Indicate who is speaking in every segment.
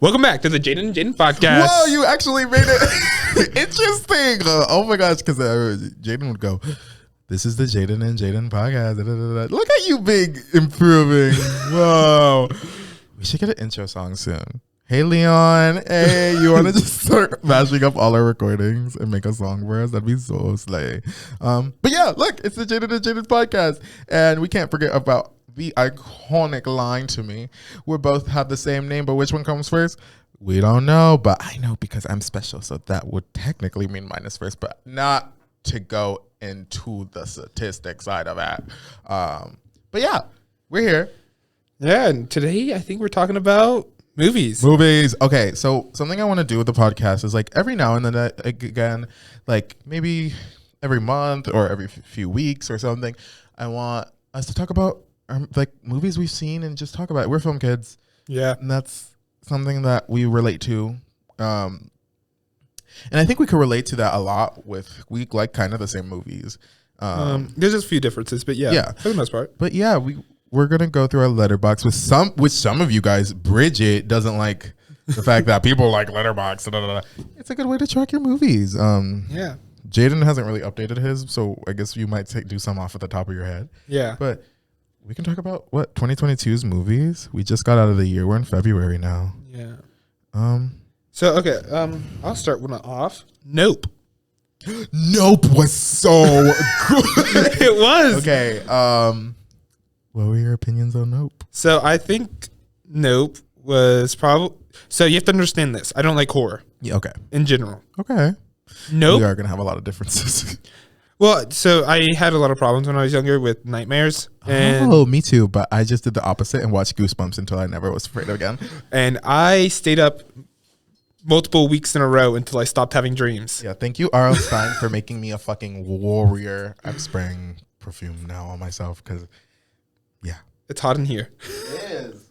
Speaker 1: Welcome back to the Jaden and Jaden podcast.
Speaker 2: Whoa, you actually made it interesting. Oh my gosh, because Jaden would go, this is the Jaden and Jaden podcast. Da, da, da, da. Look at you, big improving. Whoa. We should get an intro song soon. Hey, Leon. Hey, you want to just start mashing up all our recordings and make a song for us? That'd be so slay. But yeah, look, it's the Jaden and Jaden podcast. And we can't forget about the iconic line to me. We both have the same name, but which one comes first? We don't know, but I know because I'm special. So that would technically mean mine is first, but not to go into the statistic side of that. But yeah, we're here.
Speaker 1: Yeah, and today I think we're talking about movies.
Speaker 2: Okay, so something I want to do with the podcast is like every now and then again, like maybe every month or every few weeks or something, I want us to talk about like movies we've seen and just talk about it. We're film kids.
Speaker 1: Yeah.
Speaker 2: And that's something that we relate to. And I think we could relate to that a lot with, we like kind of the same movies.
Speaker 1: There's just a few differences, but yeah, for the most part.
Speaker 2: But yeah, we're going to go through our letterbox with some of you guys. Bridget doesn't like the fact that people like letterbox. It's a good way to track your movies.
Speaker 1: Yeah.
Speaker 2: Jaden hasn't really updated his, so I guess you might do some off at the top of your head.
Speaker 1: Yeah.
Speaker 2: But we can talk about 2022's movies. We just got out of the year. We're in February now.
Speaker 1: Yeah.
Speaker 2: So
Speaker 1: okay, I'll start one off. Nope.
Speaker 2: Nope was so good.
Speaker 1: It was.
Speaker 2: Okay. What were your opinions on Nope?
Speaker 1: So I think Nope was probably. So you have to understand this. I don't like horror.
Speaker 2: Yeah. Okay.
Speaker 1: In general.
Speaker 2: Okay.
Speaker 1: Nope.
Speaker 2: We are gonna have a lot of differences.
Speaker 1: Well, so I had a lot of problems when I was younger with nightmares. And
Speaker 2: me too. But I just did the opposite and watched Goosebumps until I never was afraid again.
Speaker 1: And I stayed up multiple weeks in a row until I stopped having dreams.
Speaker 2: Yeah. Thank you, R.L. Stein, for making me a fucking warrior. I'm spraying perfume now on myself because, yeah,
Speaker 1: it's hot in here.
Speaker 2: It is.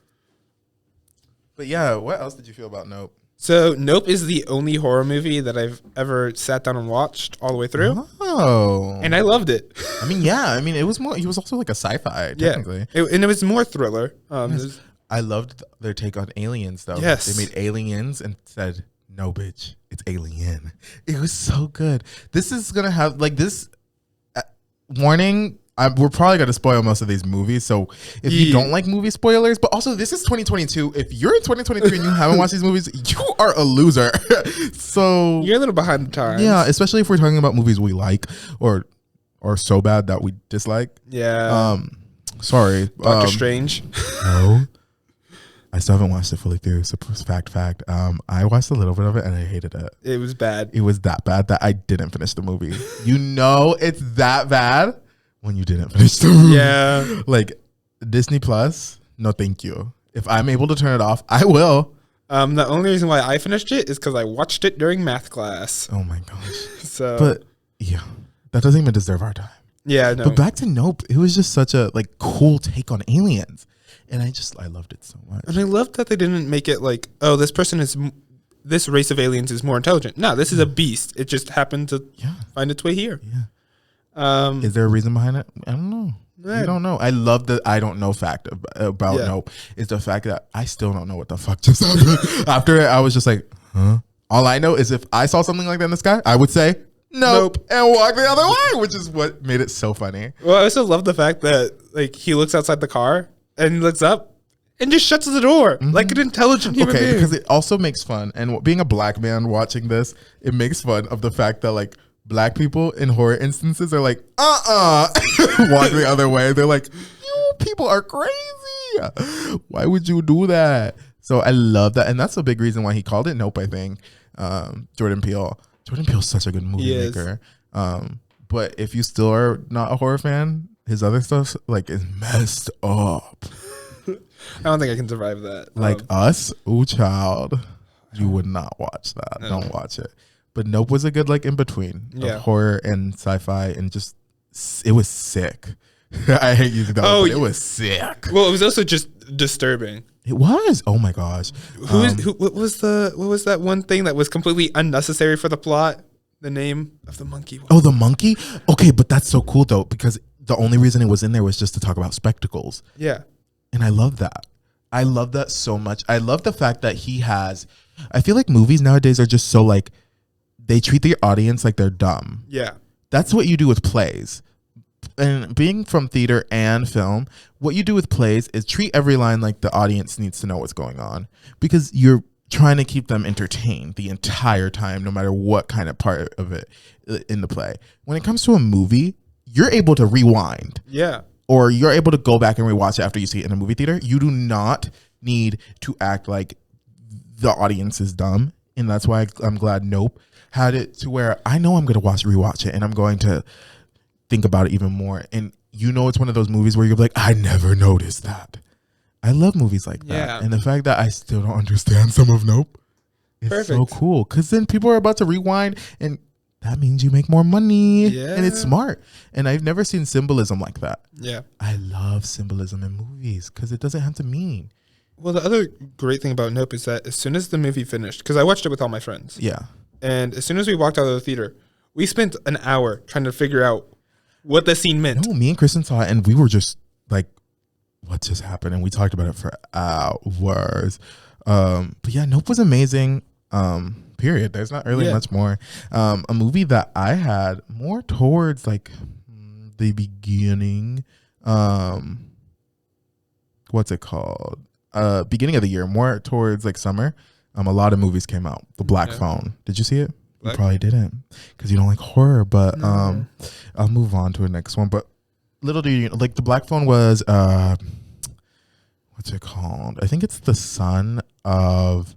Speaker 2: But yeah, what else did you feel about Nope?
Speaker 1: So Nope is the only horror movie that I've ever sat down and watched all the way through.
Speaker 2: Oh.
Speaker 1: And I loved it.
Speaker 2: I mean, yeah. I mean, it was also like a sci-fi, technically.
Speaker 1: Yeah. And it was more thriller.
Speaker 2: Yes. I loved their take on aliens, though.
Speaker 1: Yes.
Speaker 2: They made aliens and said, no, bitch, it's alien. It was so good. This is going to have, like, this warning. We're probably going to spoil most of these movies. So if you don't like movie spoilers, but also this is 2022. If you're in 2023 and you haven't watched these movies, you are a loser. So
Speaker 1: you're a little behind the times.
Speaker 2: Yeah, especially if we're talking about movies we like or so bad that we dislike.
Speaker 1: Yeah.
Speaker 2: Sorry.
Speaker 1: Doctor Strange.
Speaker 2: No. I still haven't watched it fully through. So fact. I watched a little bit of it and I hated it.
Speaker 1: It was bad.
Speaker 2: It was that bad that I didn't finish the movie. You know it's that bad when you didn't finish the movie.
Speaker 1: Yeah.
Speaker 2: Like Disney Plus, no thank you. If I'm able to turn it off, I will.
Speaker 1: The only reason why I finished it is because I watched it during math class.
Speaker 2: Oh my gosh.
Speaker 1: So,
Speaker 2: but yeah, that doesn't even deserve our time.
Speaker 1: Yeah, no.
Speaker 2: But back to Nope, it was just such a like cool take on aliens. And I loved it so much.
Speaker 1: And I loved that they didn't make it like, oh, this race of aliens is more intelligent. No, this is a beast. It just happened to find its way here.
Speaker 2: Yeah. Is there a reason behind it? I don't know. I don't know. I love the I don't know fact about Nope. Is the fact that I still don't know what the fuck just happened. After it, I was just like, huh? All I know is if I saw something like that in the sky, I would say, nope. And walk the other way, which is what made it so funny.
Speaker 1: Well, I also love the fact that like he looks outside the car and looks up and just shuts the door like an intelligent human being.
Speaker 2: Because it also makes fun. And being a black man watching this, it makes fun of the fact that like black people in horror instances are like, walk the other way. They're like, you people are crazy. Why would you do that? So I love that. And that's a big reason why he called it Nope, I think. Jordan Peele. Jordan Peele's such a good movie maker. But if you still are not a horror fan, his other stuff like is messed up.
Speaker 1: I don't think I can survive that.
Speaker 2: Like Us, ooh child, you would not watch that. No. Don't watch it. But Nope was a good like in between of horror and sci-fi, and just it was sick. I hate using that. But it was sick.
Speaker 1: Well, it was also just disturbing.
Speaker 2: It was. Oh my gosh.
Speaker 1: What was that one thing that was completely unnecessary for the plot? The name of the monkey.
Speaker 2: Oh, the monkey? Okay, but that's so cool though, because the only reason it was in there was just to talk about spectacles.
Speaker 1: Yeah.
Speaker 2: And I love that. I love that so much. I love the fact that he has. I feel like movies nowadays are just so like they treat the audience like they're dumb.
Speaker 1: Yeah.
Speaker 2: That's what you do with plays. And being from theater and film, what you do with plays is treat every line like the audience needs to know what's going on, because you're trying to keep them entertained the entire time, no matter what kind of part of it in the play. When it comes to a movie, you're able to rewind.
Speaker 1: Yeah.
Speaker 2: Or you're able to go back and rewatch it after you see it in a movie theater. You do not need to act like the audience is dumb. And that's why I'm glad Nope had it to where I know I'm going to rewatch it and I'm going to think about it even more. And it's one of those movies where you're like, I never noticed that. I love movies like that.
Speaker 1: Yeah.
Speaker 2: And the fact that I still don't understand some of Nope is
Speaker 1: Perfect.
Speaker 2: so cool. Because then people are about to rewind and that means you make more money.
Speaker 1: Yeah.
Speaker 2: And it's smart. And I've never seen symbolism like that.
Speaker 1: Yeah.
Speaker 2: I love symbolism in movies because it doesn't have to mean.
Speaker 1: Well, the other great thing about Nope is that as soon as the movie finished, because I watched it with all my friends.
Speaker 2: Yeah.
Speaker 1: And as soon as we walked out of the theater, we spent an hour trying to figure out what the scene meant.
Speaker 2: No, me and Kristen saw it and we were just like, what just happened? And we talked about it for hours. But yeah, Nope was amazing. Period. There's not really much more. A movie that I had more towards like the beginning. What's it called? Beginning of the year, more towards like summer. A lot of movies came out. The Black Phone. Did you see it? You probably didn't because you don't like horror. But
Speaker 1: No.
Speaker 2: I'll move on to the next one. But little do you know, like The Black Phone was what's it called? I think it's the son of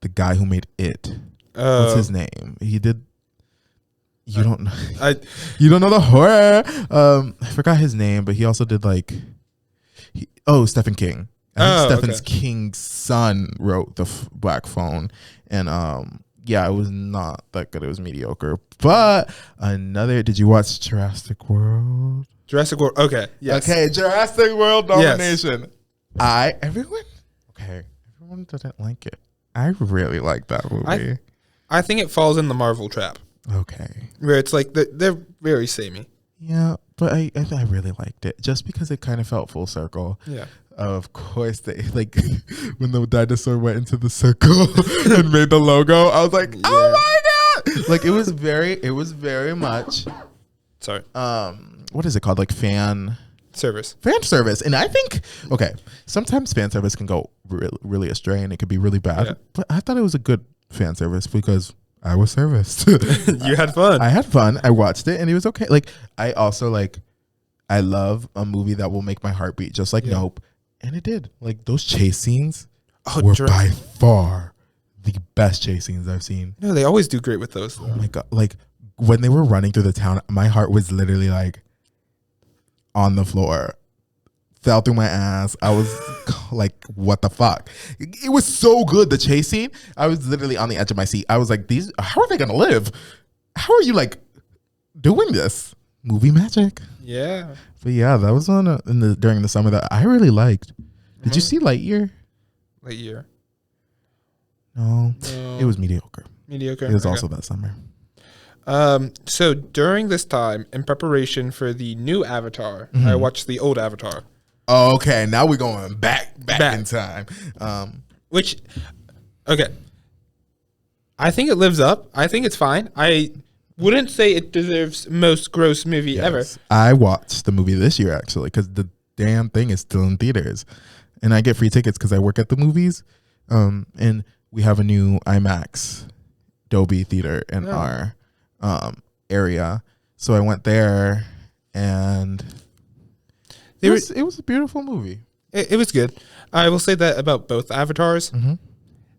Speaker 2: the guy who made It. What's his name? He did. You don't know. You don't know the horror. I forgot his name, but he also did like. Stephen King. I think Stephen King's son wrote the Black Phone, and it was not that good. It was mediocre. But did you watch Jurassic World?
Speaker 1: Jurassic World. Okay. Yes.
Speaker 2: Okay, Jurassic World domination. Yes. Everyone didn't like it. I really like that movie.
Speaker 1: I think it falls in the Marvel trap.
Speaker 2: Okay.
Speaker 1: Where it's like they're very samey.
Speaker 2: Yeah, but I really liked it just because it kind of felt full circle.
Speaker 1: Yeah.
Speaker 2: Of course, they like when the dinosaur went into the circle and made the logo. I was like, oh my god! Like it was very much.
Speaker 1: Sorry.
Speaker 2: What is it called? Like fan
Speaker 1: service.
Speaker 2: And I think sometimes fan service can go really astray and it could be really bad. Yeah. But I thought it was a good fan service because I was serviced.
Speaker 1: You had fun.
Speaker 2: I had fun. I watched it and it was okay. Like I also I love a movie that will make my heart beat just like Nope. And it did. Like those chase scenes were by far the best chase scenes I've seen.
Speaker 1: No, they always do great with those.
Speaker 2: Oh my god! Like when they were running through the town, my heart was literally like on the floor, fell through my ass. I was like, "What the fuck?" It was so good. The chase scene. I was literally on the edge of my seat. I was like, "These? How are they gonna live? How are you like doing this?" Movie magic.
Speaker 1: Yeah.
Speaker 2: But yeah, that was on during the summer that I really liked. Did you see Lightyear?
Speaker 1: Lightyear.
Speaker 2: No, it was mediocre.
Speaker 1: Mediocre.
Speaker 2: It was also that summer.
Speaker 1: So during this time, in preparation for the new Avatar, I watched the old Avatar.
Speaker 2: Oh, okay, now we're going back in time.
Speaker 1: I think it lives up. I think it's fine. I wouldn't say it deserves most gross movie ever.
Speaker 2: I watched the movie this year actually because the damn thing is still in theaters, and I get free tickets because I work at the movies. And we have a new IMAX Dolby theater in our area, so I went there, and it was a beautiful movie.
Speaker 1: It was good. I will say that about both Avatars.
Speaker 2: Mm-hmm.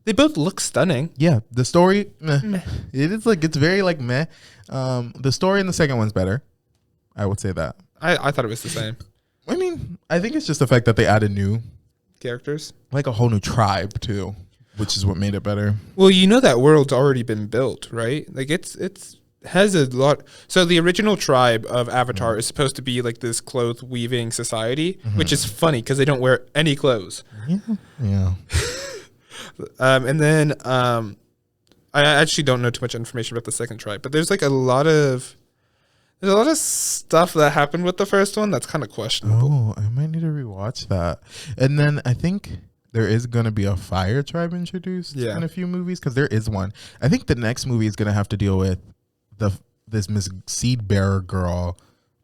Speaker 1: They both look stunning.
Speaker 2: Yeah, the story, meh. It is like it's very like meh. The story in the second one's better. I would say that.
Speaker 1: I thought it was the same.
Speaker 2: I mean, I think it's just the fact that they added new
Speaker 1: characters,
Speaker 2: like a whole new tribe too, which is what made it better.
Speaker 1: Well, that world's already been built, right? Like it's has a lot. So the original tribe of Avatar is supposed to be like this cloth weaving society, which is funny because they don't wear any clothes.
Speaker 2: Yeah.
Speaker 1: And then I actually don't know too much information about the second tribe, but there's like a lot of stuff that happened with the first one that's kind of questionable.
Speaker 2: Oh, I might need to rewatch that. And then I think there is going to be a fire tribe introduced in a few movies, because there is one. I think the next movie is going to have to deal with this Miss Seed Bearer girl,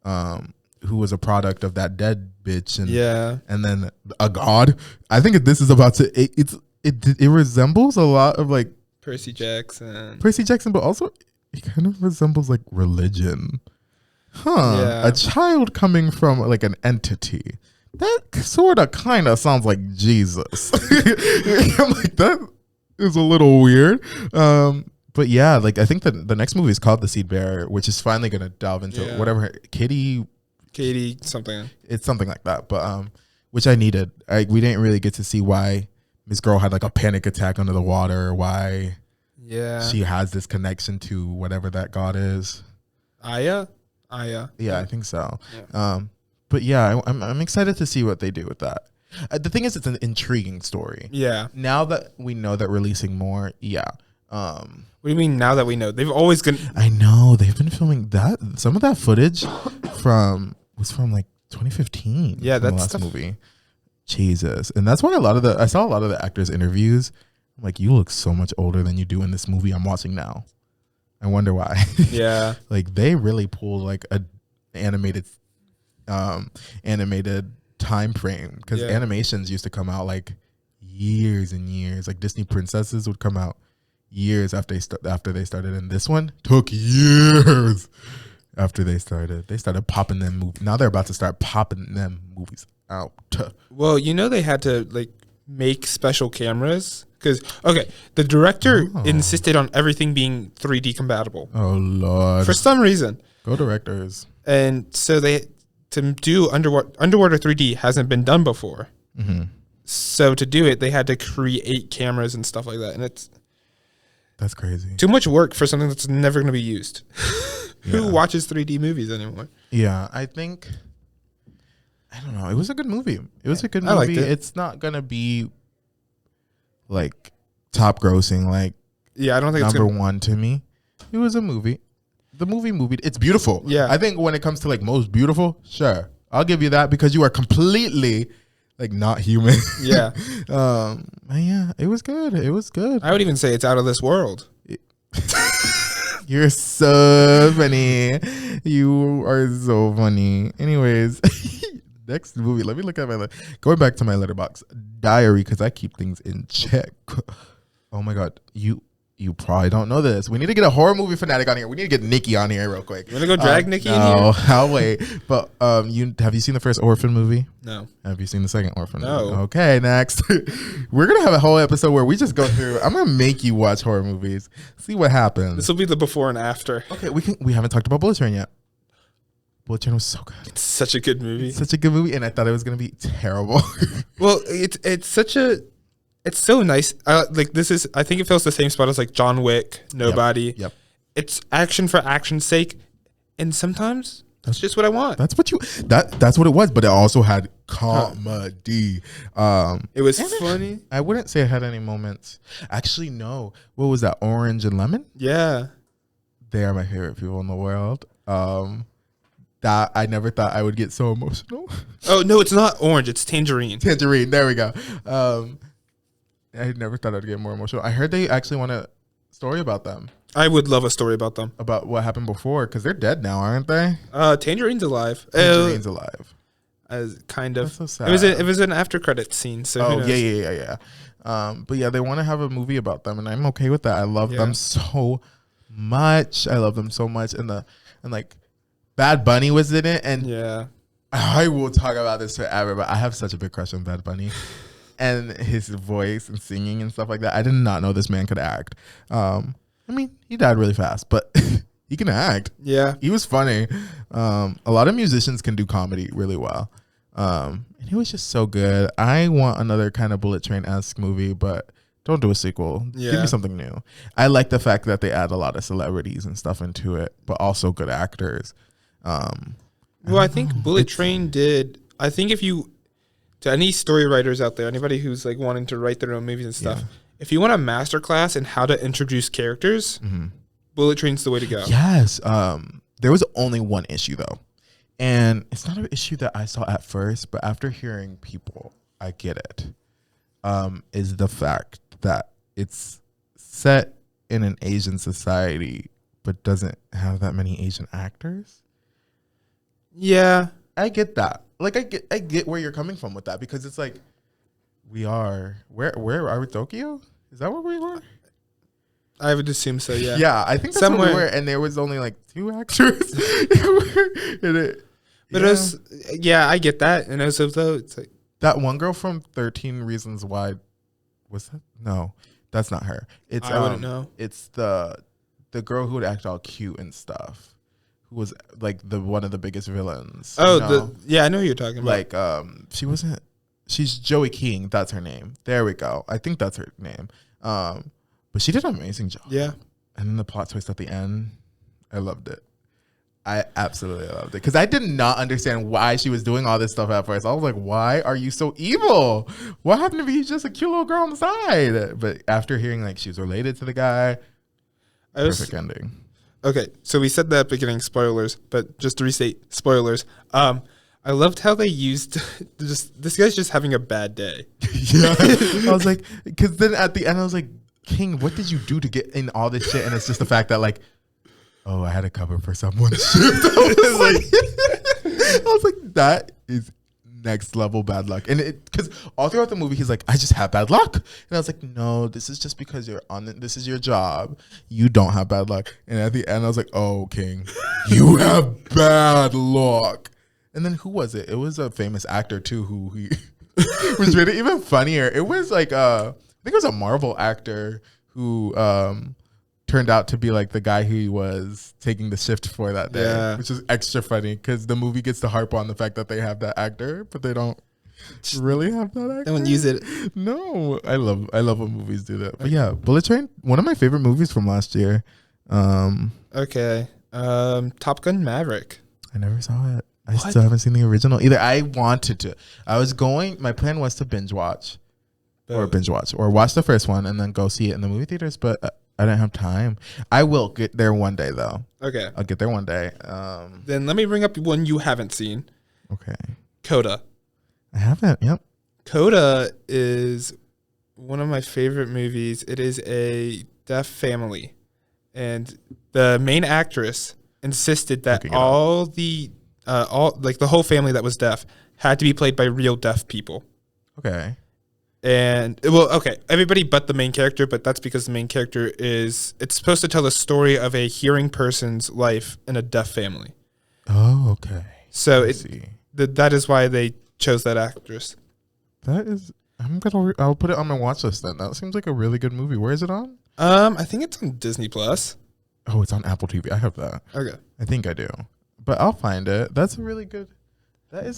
Speaker 2: who was a product of that dead bitch, and then a god. I think this is about to it resembles a lot of like
Speaker 1: Percy Jackson,
Speaker 2: but also it kind of resembles like religion. A child coming from like an entity. That sort of kind of sounds like Jesus. I'm like, that is a little weird. But yeah, like I think the next movie is called The Seed Bearer, which is finally going to delve into whatever Katie
Speaker 1: something.
Speaker 2: It's something like that. But which I needed. We didn't really get to see why Miss Girl had like a panic attack under the water. Why she has this connection to whatever that god is.
Speaker 1: Aya.
Speaker 2: Yeah, I think so. Yeah. But yeah, I'm excited to see what they do with that. The thing is, it's an intriguing story.
Speaker 1: Yeah.
Speaker 2: Now that we know that releasing more,
Speaker 1: what do you mean now that we know? They've always been...
Speaker 2: I know. They've been filming that. Some of that footage was from like 2015.
Speaker 1: Yeah, that's
Speaker 2: the last movie. Jesus. And that's why I saw a lot of the actors' interviews. I'm like, you look so much older than you do in this movie I'm watching now. I wonder why.
Speaker 1: Yeah.
Speaker 2: Like they really pulled like a animated time frame, because animations used to come out like years and years. Like Disney princesses would come out years after they started, and this one took years after they started. They started popping them movies. Now they're about to start popping them movies out.
Speaker 1: Well, they had to like make special cameras because the director insisted on everything being 3D compatible.
Speaker 2: Oh Lord!
Speaker 1: For some reason,
Speaker 2: go directors.
Speaker 1: And so to do underwater 3D hasn't been done before.
Speaker 2: Mm-hmm.
Speaker 1: So to do it, they had to create cameras and stuff like that, and
Speaker 2: that's crazy.
Speaker 1: Too much work for something that's never going to be used. Who watches 3D movies anymore?
Speaker 2: Yeah, I don't know. It was a good movie.
Speaker 1: I liked it.
Speaker 2: It's not going to be like top grossing, like
Speaker 1: I don't think
Speaker 2: number one to me. It was a movie. The movie, it's beautiful.
Speaker 1: Yeah.
Speaker 2: I think when it comes to like most beautiful, sure, I'll give you that, because you are completely like not human.
Speaker 1: Yeah.
Speaker 2: Yeah, it was good. It was good.
Speaker 1: I would even say it's out of this world.
Speaker 2: You're so funny. You are so funny. Anyways, next movie. Let me look at going back to my Letterboxd diary, because I keep things in check. Oh my God. You probably don't know this. We need to get a horror movie fanatic on here. We need to get Nikki on here real quick.
Speaker 1: You want to go drag Nikki in here?
Speaker 2: No, I'll wait. But have you seen the first Orphan movie?
Speaker 1: No.
Speaker 2: Have you seen the second Orphan movie?
Speaker 1: No.
Speaker 2: Okay, next. We're going to have a whole episode where we just go through. I'm going to make you watch horror movies. See what happens.
Speaker 1: This will be the before and after.
Speaker 2: Okay, we haven't talked about Bullet Train yet. Bullet Train was so good.
Speaker 1: It's such a good movie.
Speaker 2: It's such a good movie, and I thought it was going to be terrible.
Speaker 1: Well, it's so nice. I think it fills the same spot as like John Wick, Nobody.
Speaker 2: Yep.
Speaker 1: It's action for action's sake, and sometimes that's just what I want.
Speaker 2: That's what that's what it was, but it also had comedy.
Speaker 1: It was funny.
Speaker 2: I wouldn't say it had any moments. Actually, no. What was that? Orange and Lemon?
Speaker 1: Yeah.
Speaker 2: They are my favorite people in the world. That I never thought I would get so emotional.
Speaker 1: Oh no, it's not orange. It's tangerine.
Speaker 2: Tangerine. There we go. I never thought I'd get more emotional. I heard they actually want a story about them.
Speaker 1: I would love a story about them.
Speaker 2: About what happened before, because they're dead now, aren't they?
Speaker 1: Tangerine's alive.
Speaker 2: Tangerine's alive.
Speaker 1: As kind of.
Speaker 2: That's so sad.
Speaker 1: It was an after credit scene. So
Speaker 2: yeah. But yeah, they want to have a movie about them, and I'm okay with that. I love them so much. And like Bad Bunny was in it, and I will talk about this forever. But I have such a big crush on Bad Bunny. And his voice and singing and stuff like that. I did not know this man could act. I mean, he died really fast, but he can act.
Speaker 1: Yeah.
Speaker 2: He was funny. A lot of musicians can do comedy really well. And he was just so good. I want another kind of Bullet Train-esque movie, but don't do a sequel.
Speaker 1: Yeah.
Speaker 2: Give me something new. I like the fact that they add a lot of celebrities and stuff into it, but also good actors.
Speaker 1: I think Bullet Train did. I think to any story writers out there, anybody who's like wanting to write their own movies and stuff, if you want a masterclass in how to introduce characters, Bullet Train's the way to go.
Speaker 2: Yes. There was only one issue though, and it's not an issue that I saw at first, but after hearing people, I get it. is the fact that it's set in an Asian society, but doesn't have that many Asian actors.
Speaker 1: Yeah.
Speaker 2: I get that. Like I get where you're coming from with that, because it's like where are we? Tokyo? Is that where we were?
Speaker 1: I would assume so, yeah.
Speaker 2: Yeah, I think that's
Speaker 1: Somewhere.
Speaker 2: where we were, and there was only like 2 actors in it.
Speaker 1: But it was, yeah, I get that. And also, though, it's like,
Speaker 2: that one girl from 13 Reasons Why, was that? No, that's not her. It's
Speaker 1: I wouldn't know.
Speaker 2: It's the girl who would act all cute and stuff, who was like one of the biggest villains.
Speaker 1: Oh,
Speaker 2: you know?
Speaker 1: yeah, I know who you're talking about.
Speaker 2: Like, she's Joey King. That's her name. There we go. I think that's her name. But she did an amazing job.
Speaker 1: Yeah.
Speaker 2: And then the plot twist at the end, I loved it. I absolutely loved it, because I did not understand why she was doing all this stuff at first. I was like, why are you so evil? What happened to be just a cute little girl on the side? But after hearing like she's related to the guy, perfect ending.
Speaker 1: Okay, so we said that at the beginning, spoilers, but just to restate, spoilers. I loved how they used this guy's just having a bad day.
Speaker 2: Yeah. I was like, because then at the end I was like, King, what did you do to get in all this shit? And it's just the fact that like, oh, I had to cover for someone's shift. I was like, that is next level bad luck. And because all throughout the movie, he's like, I just have bad luck. And I was like, no, this is just because you're on it. This is your job. You don't have bad luck. And at the end, I was like, oh, King, you have bad luck. And then who was it? It was a famous actor too, who he was really even funnier. It was like, I think it was a Marvel actor who turned out to be like the guy who was taking the shift for that day, which is extra funny because the movie gets to harp on the fact that they have that actor, but they don't really have that actor.
Speaker 1: They don't use it.
Speaker 2: No, I love when movies do that. But yeah, Bullet Train, one of my favorite movies from last year.
Speaker 1: Okay, Top Gun Maverick.
Speaker 2: I never saw it. I still haven't seen the original either. I wanted to. My plan was to binge watch or watch the first one and then go see it in the movie theaters, but I didn't have time. I will get there one day though.
Speaker 1: Okay.
Speaker 2: I'll get there one day.
Speaker 1: Then let me bring up one you haven't seen.
Speaker 2: Okay.
Speaker 1: Coda.
Speaker 2: I haven't. Yep.
Speaker 1: Coda is one of my favorite movies. It is a deaf family, and the main actress insisted that the whole family that was deaf had to be played by real deaf people.
Speaker 2: Okay.
Speaker 1: And everybody but the main character, but that's because the main character it's supposed to tell the story of a hearing person's life in a deaf family.
Speaker 2: Oh, okay.
Speaker 1: So that is why they chose that actress.
Speaker 2: That is, I'll put it on my watch list then. That seems like a really good movie. Where is it on?
Speaker 1: I think it's on Disney Plus.
Speaker 2: Oh, it's on Apple TV. I have that.
Speaker 1: Okay.
Speaker 2: I think I do. But I'll find it. That is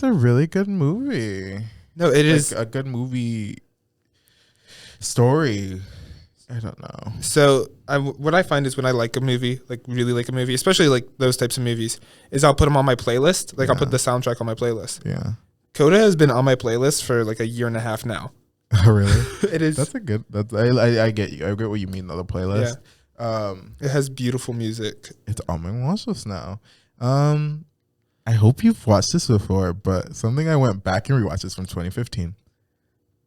Speaker 2: a really good movie.
Speaker 1: No, it is
Speaker 2: a good movie story. I don't know.
Speaker 1: So what I find is when I like a movie, like really like a movie, especially like those types of movies, is I'll put them on my playlist. Like I'll put the soundtrack on my playlist.
Speaker 2: Yeah.
Speaker 1: Coda has been on my playlist for like a year and a half now.
Speaker 2: Oh, really?
Speaker 1: It is.
Speaker 2: I get you. I get what you mean, though, the playlist.
Speaker 1: Yeah. It has beautiful music.
Speaker 2: It's on my watch list now. I hope you've watched this before, but something I went back and rewatched is from 2015.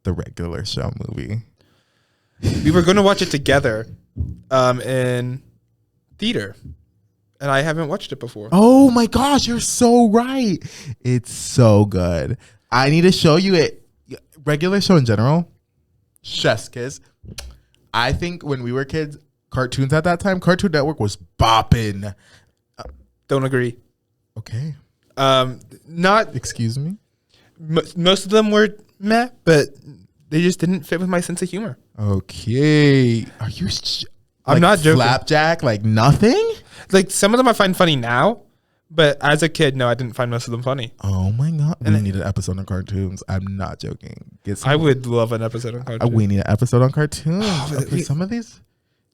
Speaker 2: The Regular Show movie.
Speaker 1: We were going to watch it together in theater, and I haven't watched it before.
Speaker 2: Oh my gosh, you're so right. It's so good. I need to show you it. Regular Show in general, chef's kiss. I think when we were kids, cartoons at that time, Cartoon Network was bopping.
Speaker 1: Don't agree.
Speaker 2: Okay.
Speaker 1: Not.
Speaker 2: Excuse me?
Speaker 1: Most of them were meh, but they just didn't fit with my sense of humor.
Speaker 2: Okay. Are you?
Speaker 1: I'm not joking.
Speaker 2: Flapjack, like nothing?
Speaker 1: Like some of them I find funny now, but as a kid, no, I didn't find most of them funny.
Speaker 2: Oh my god! We need an episode on cartoons. I'm not joking.
Speaker 1: I would love an episode on cartoons.
Speaker 2: We need an episode on cartoons. Okay, some of these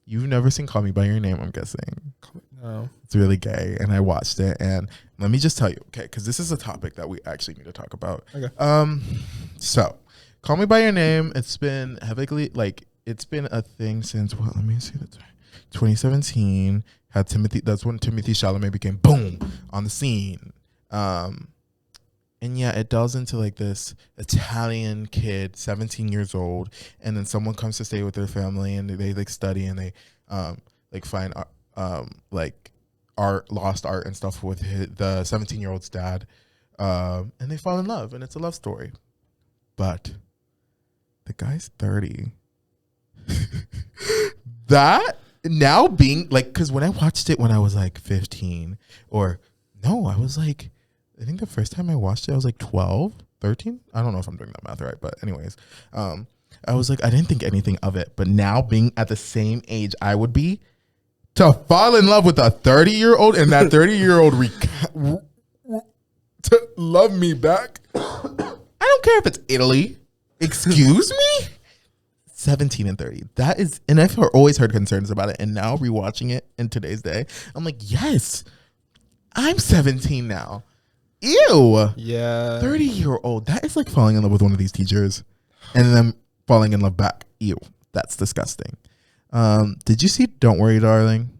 Speaker 2: you've never seen. Call Me by Your Name. I'm guessing.
Speaker 1: No.
Speaker 2: It's really gay, and I watched it. And let me just tell you, okay, because this is a topic that we actually need to talk about. Okay. So, Call Me by Your Name. It's been heavily it's been a thing since what? Let me see the time. 2017. Had Timothy. That's when Timothy Chalamet became boom on the scene. And yeah, it delves into like this Italian kid, 17 years old, and then someone comes to stay with their family, and they like study, and they like find like art, lost art and stuff with the 17-year-old's dad, and they fall in love, and it's a love story. But the guy's 30. That now being like, because when I watched it when I was like 15, or no, I was like, I think the first time I watched it, I was like 12, 13. I don't know if I'm doing that math right, but anyways, I was like, I didn't think anything of it. But now being at the same age I would be, to fall in love with a 30-year-old and that 30-year-old to love me back. I don't care if it's Italy. Excuse me? 17 and 30. That is, and I've always heard concerns about it. And now rewatching it in today's day, I'm like, yes, I'm 17 now. Ew.
Speaker 1: Yeah.
Speaker 2: 30-year-old. That is like falling in love with one of these teachers and then falling in love back. Ew. That's disgusting. Did you see Don't Worry, Darling?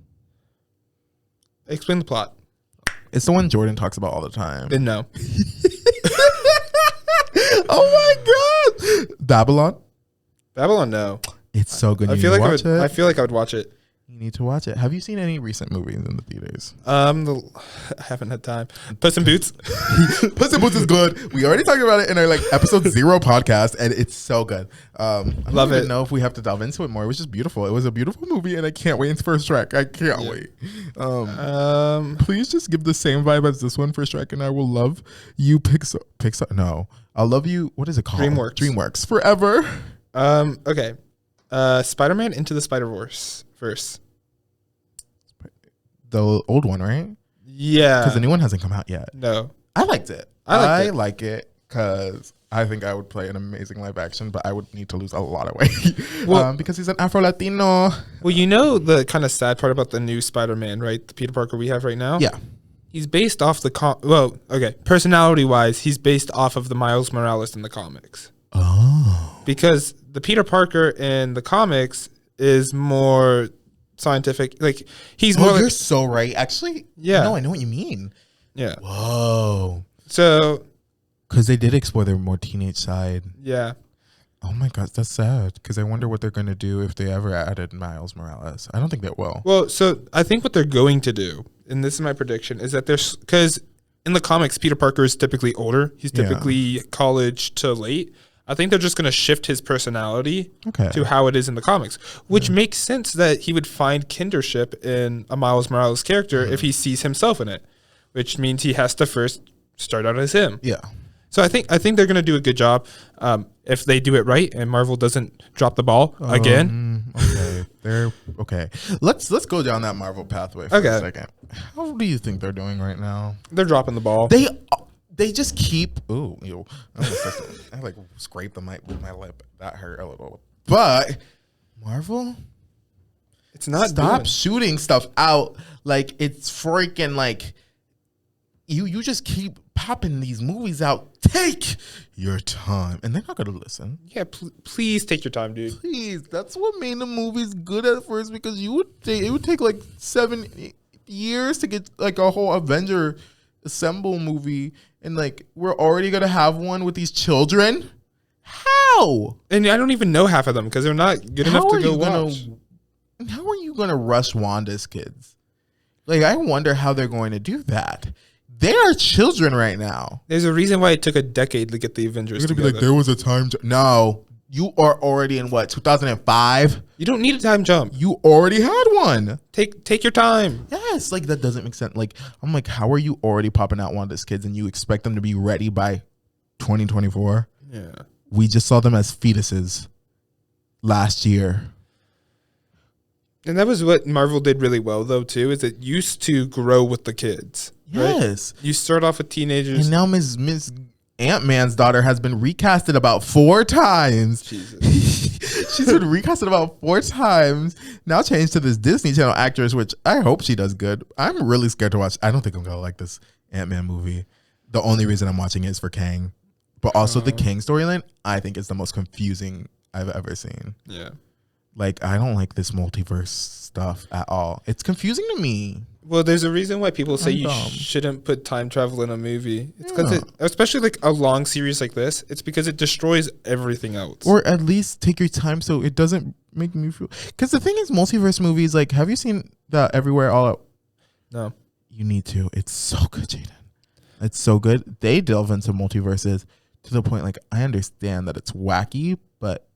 Speaker 1: Explain the plot.
Speaker 2: It's the one Jordan talks about all the time.
Speaker 1: Then no.
Speaker 2: Oh my God. Babylon?
Speaker 1: Babylon, no.
Speaker 2: It's so good.
Speaker 1: I feel like I feel like I would watch it.
Speaker 2: You need to watch it. Have you seen any recent movies in the theaters?
Speaker 1: I haven't had time. Puss in Boots.
Speaker 2: Puss in Boots is good. We already talked about it in our like episode 0 podcast, and it's so good. I
Speaker 1: Love
Speaker 2: don't even
Speaker 1: it.
Speaker 2: know if we have to delve into it more. It was just beautiful. It was a beautiful movie, and I can't wait for Shrek. I can't wait. Please just give the same vibe as this one for Shrek, and I will love you. Pixar. No, I'll love you. What is it called? DreamWorks forever.
Speaker 1: Okay. Spider-Man Into the Spider-Verse.
Speaker 2: The old one, right?
Speaker 1: Yeah.
Speaker 2: Because the new one hasn't come out yet.
Speaker 1: No.
Speaker 2: I liked it.
Speaker 1: I
Speaker 2: like it because I think I would play an amazing live action, but I would need to lose a lot of weight because he's an Afro-Latino.
Speaker 1: Well, you know the kind of sad part about the new Spider-Man, right? The Peter Parker we have right now?
Speaker 2: Yeah.
Speaker 1: He's based off personality-wise, he's based off of the Miles Morales in the comics.
Speaker 2: Oh.
Speaker 1: Because the Peter Parker in the comics is more scientific. Like, he's more like...
Speaker 2: You're so right. Actually,
Speaker 1: yeah.
Speaker 2: No, I know what you mean.
Speaker 1: Yeah.
Speaker 2: Whoa.
Speaker 1: So...
Speaker 2: Because they did explore their more teenage side.
Speaker 1: Yeah.
Speaker 2: Oh my gosh, that's sad. Because I wonder what they're going to do if they ever added Miles Morales. I don't think they will.
Speaker 1: Well, so I think what they're going to do, and this is my prediction, is that there's... Because in the comics, Peter Parker is typically older. He's typically college to late. I think they're just going to shift his personality to how it is in the comics, which makes sense that he would find kindership in a Miles Morales character if he sees himself in it, which means he has to first start out as him.
Speaker 2: Yeah.
Speaker 1: So I think they're going to do a good job if they do it right and Marvel doesn't drop the ball again.
Speaker 2: Okay. They're okay. Let's go down that Marvel pathway for a second. How do you think they're doing right now?
Speaker 1: They're dropping the ball.
Speaker 2: They just keep. Ooh, ew. I like scraped the mic with my lip. That hurt a little. But Marvel,
Speaker 1: it's not.
Speaker 2: Stop shooting stuff out like it's freaking like. You just keep popping these movies out. Take your time, and they're not gonna listen.
Speaker 1: Yeah, please take your time, dude.
Speaker 2: Please, that's what made the movies good at first because it would take like 7 years to get like a whole Avenger Assemble movie. And like we're already gonna have one with these children. How?
Speaker 1: And I don't even know half of them because they're not good enough to go watch.
Speaker 2: How are you gonna rush Wanda's kids? Like I wonder how they're going to do that. They are children right now.
Speaker 1: There's a reason why it took a decade to get the Avengers.
Speaker 2: You're gonna be like, there was a time. No, you are already in what 2005.
Speaker 1: You don't need a time jump.
Speaker 2: You already had one.
Speaker 1: Take your time.
Speaker 2: Yes, like that doesn't make sense. Like I'm like, how are you already popping out Wanda's kids and you expect them to be ready by 2024?
Speaker 1: Yeah,
Speaker 2: we just saw them as fetuses last year.
Speaker 1: And that was what Marvel did really well, though, too, is it used to grow with the kids.
Speaker 2: Yes.
Speaker 1: Right? You start off with teenagers.
Speaker 2: And now Miss Ant-Man's daughter has been recasted about 4 times.
Speaker 1: Jesus.
Speaker 2: She's been recasted about 4 times. Now changed to this Disney Channel actress, which I hope she does good. I'm really scared to watch. I don't think I'm going to like this Ant-Man movie. The only reason I'm watching it is for Kang. But also the Kang storyline, I think is the most confusing I've ever seen.
Speaker 1: Yeah.
Speaker 2: Like, I don't like this multiverse stuff at all. It's confusing to me.
Speaker 1: Well, there's a reason why people say
Speaker 2: I'm
Speaker 1: you
Speaker 2: dumb.
Speaker 1: shouldn't put time travel in a movie. It's because
Speaker 2: Yeah.
Speaker 1: especially like a long series like this, it's because it destroys everything else.
Speaker 2: Or at least take your time so it doesn't make me feel. Because the thing is, multiverse movies, like, have you seen the Everywhere All Out?
Speaker 1: No.
Speaker 2: You need to. It's so good, Jaden. It's so good. They delve into multiverses to the point, like, I understand that it's wacky, but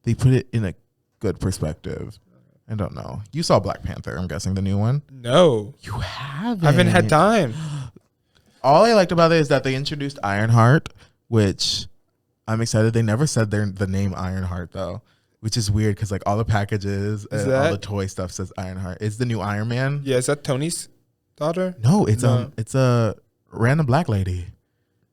Speaker 2: they put it in a good perspective. I don't know. You saw Black Panther, I'm guessing, the new one?
Speaker 1: No.
Speaker 2: You haven't.
Speaker 1: I haven't had time.
Speaker 2: All I liked about it is that they introduced Ironheart, which I'm excited. They never said the name Ironheart, though, which is weird because, like, all the packages and all the toy stuff says Ironheart. It's the new Iron Man.
Speaker 1: Yeah, is that Tony's daughter?
Speaker 2: No, it's
Speaker 1: No.
Speaker 2: it's a random black lady.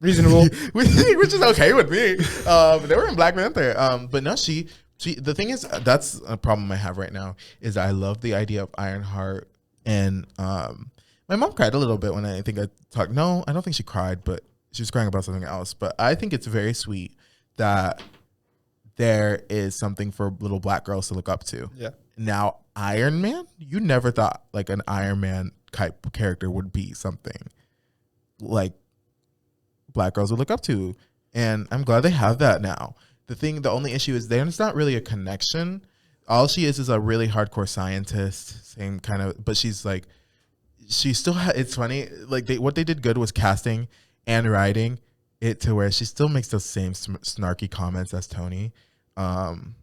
Speaker 1: Reasonable.
Speaker 2: which is okay with me. They were in Black Panther. But no, she. The thing is, that's a problem I have right now. Is I love the idea of Ironheart, and my mom cried a little bit when I think I talked. No, I don't think she cried, but she was crying about something else. But I think it's very sweet that there is something for little black girls to look up to.
Speaker 1: Yeah.
Speaker 2: Now, Iron Man, you never thought like an Iron Man type character would be something like black girls would look up to. And I'm glad they have that now. The only issue is there's not really a connection. All she is a really hardcore scientist, same kind of, but she's like, she still it's funny. Like what they did good was casting and writing it to where she still makes those same snarky comments as Tony. Starky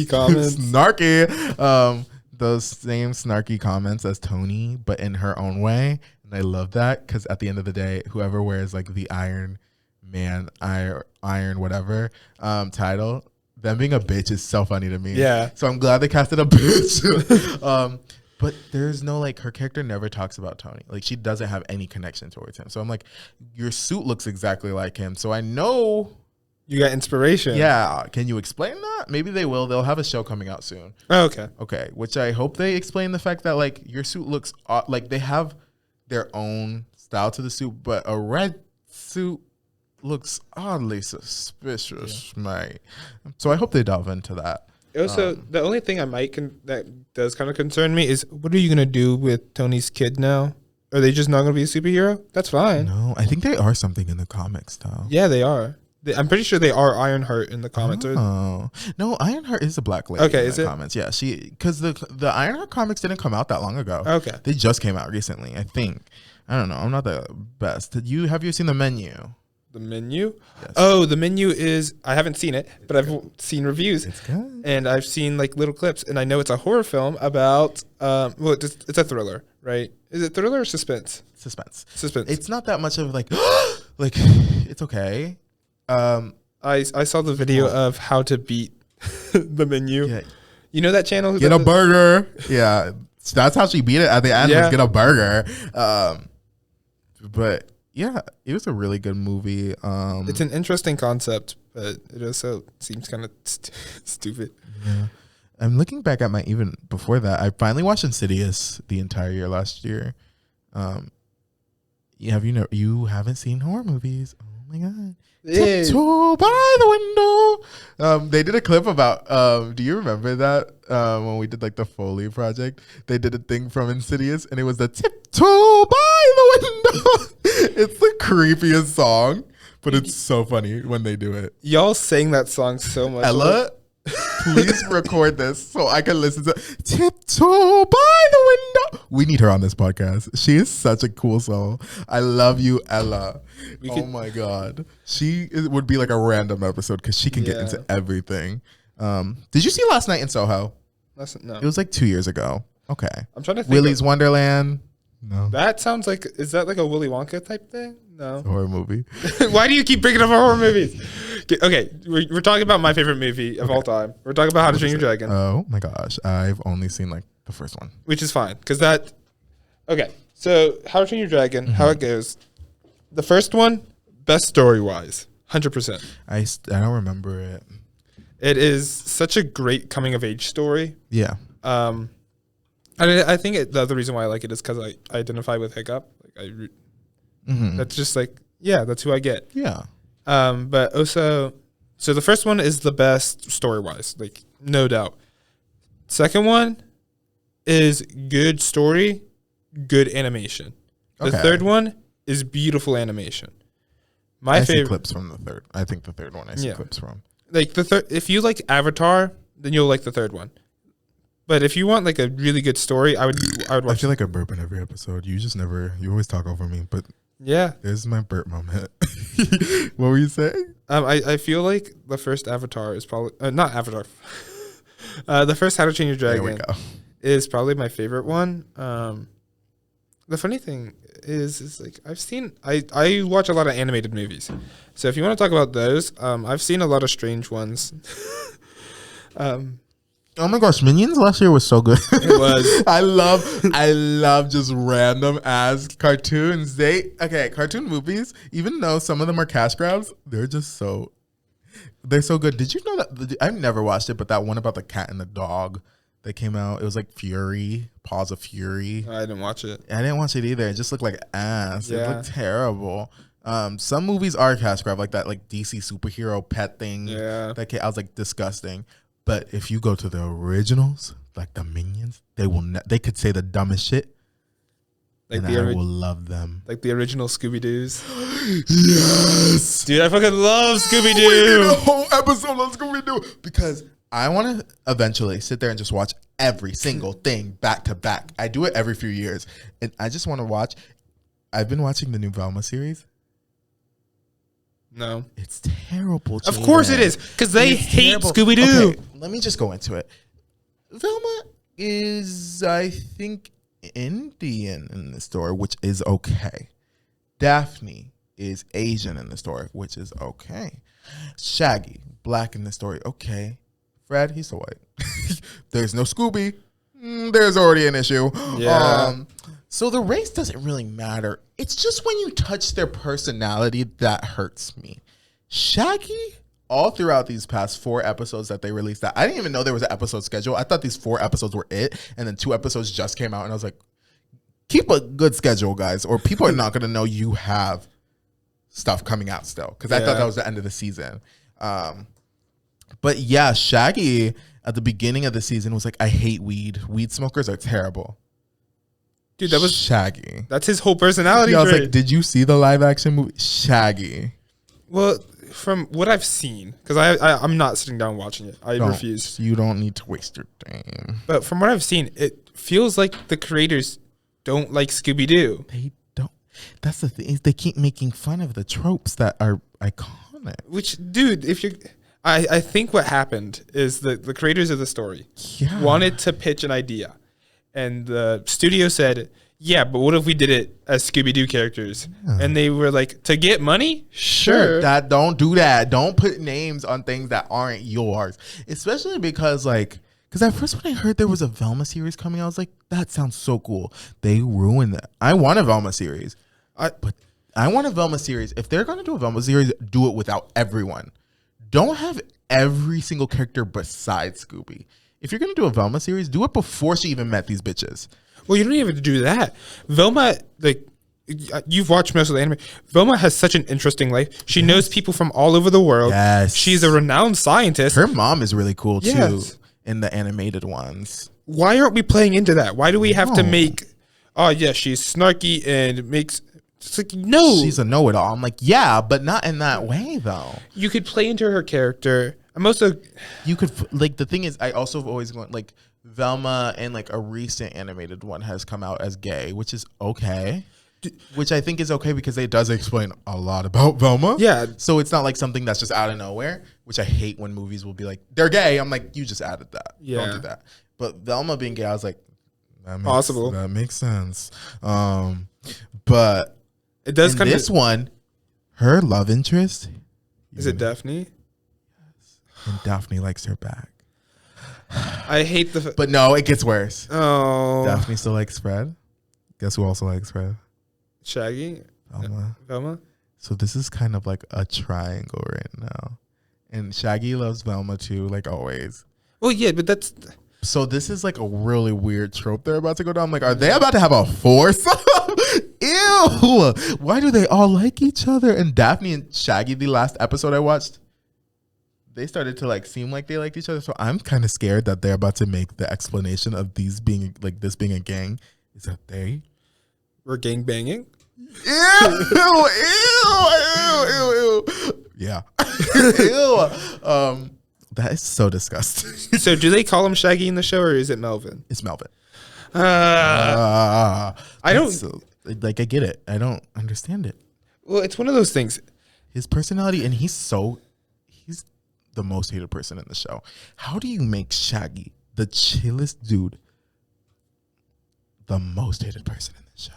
Speaker 1: comments.
Speaker 2: Snarky. Those same snarky comments as Tony, but in her own way. And I love that because at the end of the day, whoever wears like the Iron Man, Iron whatever title, them being a bitch is so funny to me.
Speaker 1: Yeah.
Speaker 2: So I'm glad they casted a bitch. But there's no, like, her character never talks about Tony. Like, she doesn't have any connection towards him. So I'm like, your suit looks exactly like him. So I know.
Speaker 1: You got inspiration.
Speaker 2: Yeah. Can you explain that? Maybe they will. They'll have a show coming out soon.
Speaker 1: Oh, okay.
Speaker 2: Okay. Which I hope they explain the fact that, like, your suit looks like they have their own style to the suit, but a red suit looks oddly suspicious, mate. So I hope they delve into that.
Speaker 1: Also, the only thing that does kind of concern me is what are you gonna do with Tony's kid now? Are they just not gonna be a superhero? That's fine.
Speaker 2: No, I think they are something in the comics, though.
Speaker 1: Yeah, they are. I'm pretty sure they are Ironheart in the comics.
Speaker 2: Oh no, Ironheart is a black lady.
Speaker 1: Okay,
Speaker 2: in
Speaker 1: is
Speaker 2: the
Speaker 1: it?
Speaker 2: Comics, yeah. Because the Ironheart comics didn't come out that long ago.
Speaker 1: Okay.
Speaker 2: They just came out recently, I think. I don't know. I'm not the best. Have you seen The Menu?
Speaker 1: The Menu?
Speaker 2: Yes.
Speaker 1: Oh, The Menu is, I haven't seen it, but I've seen reviews.
Speaker 2: It's good.
Speaker 1: And I've seen like little clips, and I know it's a horror film about, well, it's a thriller, right? Is it thriller or suspense?
Speaker 2: Suspense.
Speaker 1: Suspense.
Speaker 2: It's not that much of like, like, it's okay.
Speaker 1: I saw the video of how to beat The Menu.
Speaker 2: Yeah.
Speaker 1: You know that channel?
Speaker 2: Get a burger. Yeah. That's how she beat it at the end,
Speaker 1: Yeah.
Speaker 2: was get a burger. But yeah, it was a really good movie.
Speaker 1: It's an interesting concept, but it also seems kind of stupid.
Speaker 2: Yeah. I'm looking back at even before that, I finally watched Insidious the entire year last year. You haven't seen horror movies? Oh my god!
Speaker 1: Hey.
Speaker 2: Tiptoe by the window. They did a clip about. Do you remember that when we did like the Foley project? They did a thing from Insidious, and it was the tiptoe by the window. It's the creepiest song, but it's so funny when they do it.
Speaker 1: Y'all sang that song so much.
Speaker 2: Ella, please record this so I can listen to Tiptoe by the Window. We need her on this podcast. She is such a cool soul. I love you, Ella. My God. Would be like a random episode because she can get into everything. Did you see Last Night in Soho?
Speaker 1: No.
Speaker 2: It was like 2 years ago. Okay.
Speaker 1: I'm trying to think.
Speaker 2: Willy's Wonderland. No.
Speaker 1: That sounds like, is that like a Willy Wonka type thing? No.
Speaker 2: Horror movie.
Speaker 1: Why do you keep bringing up horror movies? Okay, we're talking about my favorite movie of all time. We're talking about How to Train Your Dragon.
Speaker 2: Oh my gosh. I've only seen like the first one.
Speaker 1: Which is fine, because that... Okay, so How to Train Your Dragon, how it goes. The first one, best story-wise, 100%.
Speaker 2: I don't remember it.
Speaker 1: It is such a great coming-of-age story.
Speaker 2: Yeah.
Speaker 1: I think the other reason why I like it is because I identify with Hiccup. Like That's just like, yeah, that's who I get.
Speaker 2: Yeah.
Speaker 1: But also, so the first one is the best story-wise, like no doubt. Second one, is good story, good animation. The
Speaker 2: Okay.
Speaker 1: third one is beautiful animation. My
Speaker 2: I see
Speaker 1: favorite,
Speaker 2: clips from the third. I think the third one I see
Speaker 1: Yeah.
Speaker 2: clips from.
Speaker 1: like the third. If you like Avatar, then you'll like the third one. But if you want like a really good story, I would
Speaker 2: I
Speaker 1: watch.
Speaker 2: feel like I burp in every episode. You just never. You always talk over me, but
Speaker 1: Yeah.
Speaker 2: this is my burp moment. What were you saying?
Speaker 1: I feel like the first Avatar is probably not Avatar. The first How to Train Your
Speaker 2: There we
Speaker 1: Dragon
Speaker 2: go.
Speaker 1: is probably my favorite one. The funny thing is like I watch a lot of animated movies, so if you want to talk about those, I've seen a lot of strange ones.
Speaker 2: Oh my gosh, Minions last year was so good.
Speaker 1: It was.
Speaker 2: I love just random ass cartoons. Cartoon movies, even though some of them are cash grabs, they're so good. Did you know that I've never watched it, but that one about the cat and the dog that came out, it was like Fury, Paws of Fury.
Speaker 1: I didn't watch it.
Speaker 2: I didn't watch it either. It just looked like ass. It
Speaker 1: Yeah.
Speaker 2: looked terrible. Some movies are cash grab, like that, like DC superhero pet thing.
Speaker 1: Yeah.
Speaker 2: I was like disgusting. But if you go to the originals, like the Minions, they could say the dumbest shit,
Speaker 1: Like
Speaker 2: and
Speaker 1: the
Speaker 2: I will love them.
Speaker 1: like the original Scooby Doo's.
Speaker 2: Yes,
Speaker 1: Dude, I fucking love Scooby
Speaker 2: we need
Speaker 1: Doo.
Speaker 2: a whole episode on Scooby Doo because I want to eventually sit there and just watch every single thing back to back. I do it every few years, and I just want to watch. I've been watching the new Velma series.
Speaker 1: No.
Speaker 2: It's terrible.
Speaker 1: Of course it is, because they
Speaker 2: It's
Speaker 1: hate
Speaker 2: terrible.
Speaker 1: Scooby Doo.
Speaker 2: Okay, let me just go into it. Velma is, I think, Indian in the story, which is okay. Daphne is Asian in the story, which is okay. Shaggy, black in the story, okay. Fred, he's so white. There's no Scooby. There's already an issue.
Speaker 1: Yeah.
Speaker 2: So the race doesn't really matter. It's just when you touch their personality that hurts me. Shaggy, all throughout these past 4 episodes that they released, that I didn't even know there was an episode schedule. I thought these 4 episodes were it, and then 2 episodes just came out, and I was like, keep a good schedule, guys, or people are not going to know you have stuff coming out still, because I thought that was the end of the season. But yeah, Shaggy at the beginning of the season was like, I hate weed. Weed smokers are terrible.
Speaker 1: Dude, that was
Speaker 2: Shaggy.
Speaker 1: that's his whole personality
Speaker 2: Yeah, I was
Speaker 1: trait.
Speaker 2: like, did you see the live action movie? Shaggy.
Speaker 1: Well, from what I've seen, because I'm not sitting down watching it. I refuse.
Speaker 2: You don't need to waste your time.
Speaker 1: But from what I've seen, it feels like the creators don't like Scooby Doo.
Speaker 2: They don't. That's the thing. Is they keep making fun of the tropes that are iconic.
Speaker 1: Which, dude, if you, I think what happened is that the creators of the story
Speaker 2: Yeah.
Speaker 1: wanted to pitch an idea, and the studio said, "Yeah, but what if we did it as Scooby Doo characters?" And they were like, "To get money, sure."
Speaker 2: That don't do that. Don't put names on things that aren't yours. Especially because because at first when I heard there was a Velma series coming, I was like, that sounds so cool. They ruined that. I want a Velma series. But I want a Velma series. If they're gonna do a Velma series, do it without everyone. Don't have every single character besides Scooby. If you're gonna do a Velma series, do it before she even met these bitches.
Speaker 1: Well, you don't even have to do that. Velma, like, you've watched most of the anime. Velma has such an interesting life. She knows people from all over the world.
Speaker 2: Yes.
Speaker 1: She's a renowned scientist.
Speaker 2: Her mom is really cool too
Speaker 1: Yes.
Speaker 2: in the animated ones.
Speaker 1: Why aren't we playing into that? Why do we have to
Speaker 2: No.
Speaker 1: make, oh, yeah, she's snarky and makes, it's like, no.
Speaker 2: She's a know-it-all. I'm like, yeah, but not in that way though.
Speaker 1: You could play into her character. I'm also,
Speaker 2: You could the thing is, I also have always gone like Velma, and like a recent animated one has come out as gay, which is okay. Which I think is okay because it does explain a lot about Velma.
Speaker 1: Yeah.
Speaker 2: So it's not like something that's just out of nowhere, which I hate when movies will be like, they're gay. I'm like, you just added that.
Speaker 1: Yeah.
Speaker 2: Don't do that. But Velma being gay, I was like,
Speaker 1: Possible.
Speaker 2: That makes sense. But
Speaker 1: it does
Speaker 2: in
Speaker 1: kind
Speaker 2: this
Speaker 1: of,
Speaker 2: one, her love interest,
Speaker 1: is it Daphne?
Speaker 2: and Daphne likes her back.
Speaker 1: I hate the,
Speaker 2: But no, it gets worse.
Speaker 1: oh,
Speaker 2: Daphne still likes Fred. Guess who also likes Fred?
Speaker 1: Shaggy,
Speaker 2: Velma.
Speaker 1: Velma.
Speaker 2: So this is kind of like a triangle right now. And Shaggy loves Velma too, like always.
Speaker 1: Well, yeah, but that's,
Speaker 2: So this is like a really weird trope they're about to go down. I'm like, are they about to have a foursome? Ew. Why do they all like each other? And Daphne and Shaggy, the last episode I watched, they started to like seem like they liked each other. So I'm kind of scared that they're about to make the explanation of these being like this being a gang is that they
Speaker 1: We're gang banging.
Speaker 2: Ew. Yeah. Ew. That is so disgusting.
Speaker 1: So do they call him Shaggy in the show, or is it Melvin?
Speaker 2: It's Melvin.
Speaker 1: I don't.
Speaker 2: Like I get it. I don't understand it.
Speaker 1: Well, it's one of those things.
Speaker 2: His personality, and he's the most hated person in the show. How do you make Shaggy, the chillest dude, the most hated person in the show?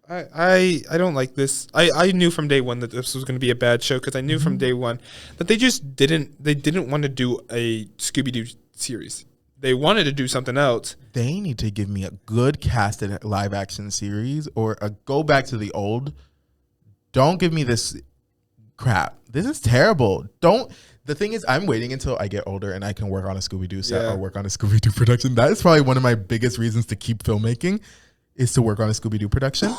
Speaker 1: I don't like this. I knew from day one that this was going to be a bad show because I knew from day one that they just didn't want to do a Scooby-Doo series. They wanted to do something else.
Speaker 2: They need to give me a good casted live action series or go back to the old. Don't give me this crap. This is terrible. The thing is, I'm waiting until I get older and I can work on a Scooby-Doo set or work on a Scooby-Doo production. That is probably one of my biggest reasons to keep filmmaking is to work on a Scooby-Doo production.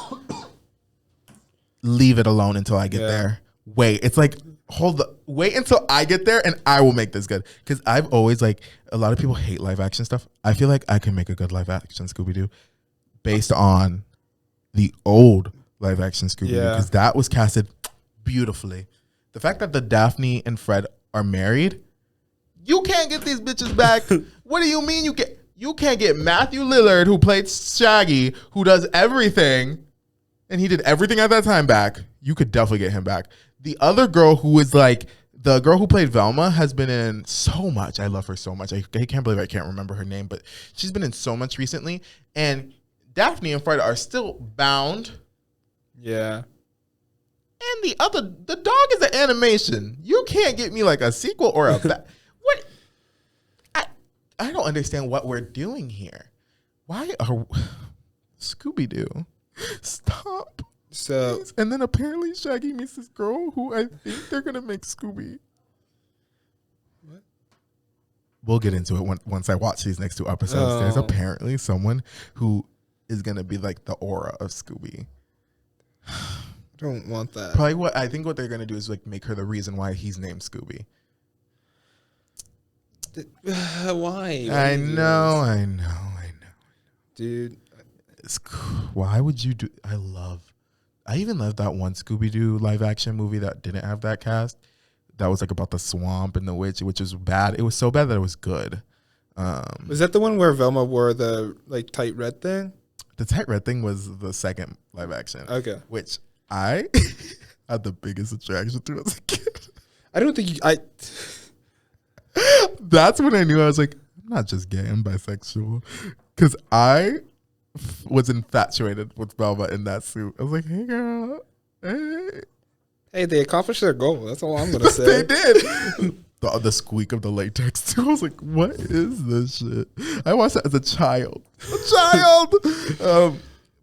Speaker 2: Leave it alone until I get there. Wait, it's like, wait until I get there and I will make this good. Because I've always like, a lot of people hate live action stuff. I feel like I can make a good live action Scooby-Doo based on the old live action Scooby-Doo. Because that was casted beautifully. The fact that the Daphne and Fred are married, you can't get these bitches back. What do you mean you can't get Matthew Lillard, who played Shaggy, who does everything, and he did everything at that time back. You could definitely get him back. The other girl who is like, the girl who played Velma has been in so much. I love her so much. I can't believe I can't remember her name, but she's been in so much recently. And Daphne and Fred are still bound.
Speaker 1: Yeah.
Speaker 2: And the dog is an animation. You can't get me like a sequel or a what? I don't understand what we're doing here. Why are Scooby-Doo? Stop.
Speaker 1: So
Speaker 2: please. And then apparently Shaggy meets this girl who I think they're gonna make Scooby. What? We'll get into it once I watch these next 2 episodes. There's apparently someone who is gonna be like the aura of Scooby.
Speaker 1: I don't want that.
Speaker 2: Probably what they're gonna do is like make her the reason why he's named Scooby.
Speaker 1: Why?
Speaker 2: I know.
Speaker 1: Dude.
Speaker 2: Why would you do? I even love that one Scooby-Doo live action movie that didn't have that cast. That was like about the swamp and the witch, which was bad. It was so bad that it was good.
Speaker 1: Was that the one where Velma wore the like tight red thing?
Speaker 2: The tight red thing was the second live action.
Speaker 1: Okay.
Speaker 2: Which I had the biggest attraction to as a kid.
Speaker 1: I don't think
Speaker 2: That's when I knew I was like, I'm not just gay, I'm bisexual. Because I was infatuated with Velma in that suit. I was like, hey, girl.
Speaker 1: Hey, they accomplished their goal. That's all I'm going to say.
Speaker 2: They did. The squeak of the latex, too. I was like, what is this shit? I watched that as a child.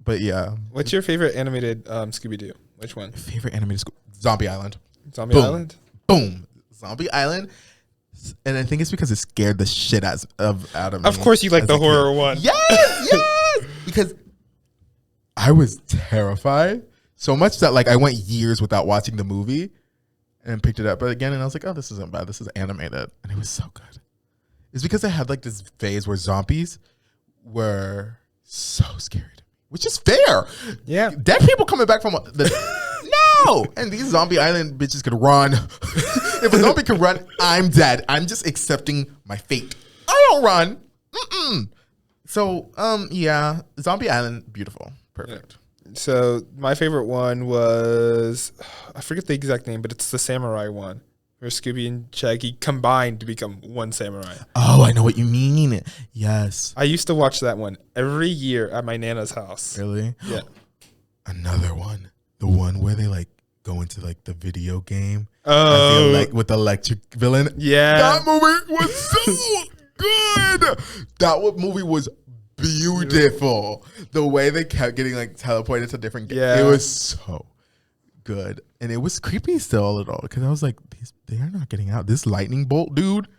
Speaker 2: But yeah.
Speaker 1: What's your favorite animated Scooby-Doo? Which one?
Speaker 2: Favorite animated Zombie Island.
Speaker 1: Zombie Island?
Speaker 2: Boom. Zombie Island. And I think it's because it scared the shit out of me.
Speaker 1: Of course you like the horror one.
Speaker 2: Yes! Because I was terrified so much that like I went years without watching the movie and picked it up again and I was like, oh, this isn't bad. This is animated. And it was so good. It's because I had like this phase where zombies were so scary to me, which is fair.
Speaker 1: Yeah.
Speaker 2: Dead people coming back from no! And these Zombie Island bitches could run. If a zombie can run, I'm dead. I'm just accepting my fate. I don't run. Mm-mm. So, yeah. Zombie Island, beautiful. Perfect.
Speaker 1: Yeah. So, my favorite one was, I forget the exact name, but it's the samurai one. Where Scooby and Shaggy combined to become one samurai.
Speaker 2: Oh, I know what you mean. Yes.
Speaker 1: I used to watch that one every year at my Nana's house.
Speaker 2: Really?
Speaker 1: Yeah.
Speaker 2: Another one. The one where they like go into like the video game.
Speaker 1: Oh.
Speaker 2: With the electric villain.
Speaker 1: Yeah.
Speaker 2: That movie was so good. That movie was beautiful. The way they kept getting like teleported to different games.
Speaker 1: Yeah.
Speaker 2: It was so good. And it was creepy still a little because I was like, they are not getting out. This lightning bolt dude